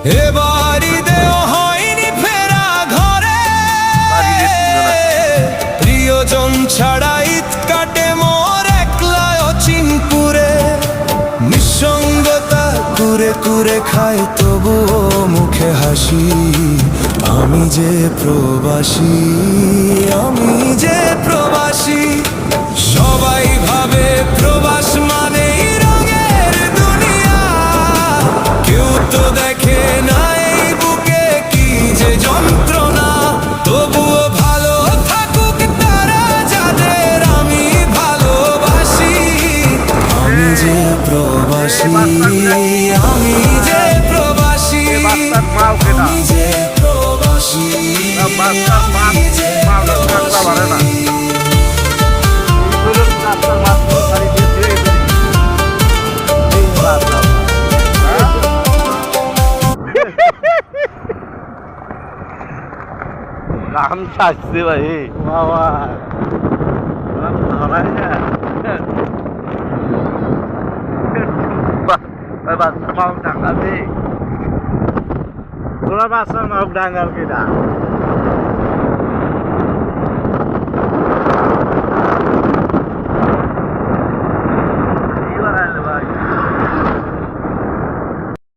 এবারই দেও হয়নি ফেরা ঘরে, প্রিয়জন ছাড়া ঈদ কাটে মোর একলা অচিনপুরে। নিঃসঙ্গতা কুরে কুরে খায় তবুও মুখে হাসি, আমি যে প্রবাসী, আমি যে প্রবাসী। সবাই ভাবে প্রবাস মানেই রঙের দুনিয়া, কেউ তো দেখে না এই বুকে কি যে যন্ত্রণা। তবুও ভালো থাকুক তারা যাদের আমি ভালোবাসি, আমি যে প্রবাসী, আমি যে প্রবাসী, আমি যে প্রবাসী, আমি যে প্রবাসী। কাম ছাড়ছে ভাই বাবা, ধরাই না বাচ্চা মাপ ডাঙ্গাল দে, তোরা বাচ্চার মাপ ডাঙ্গাল কেটা।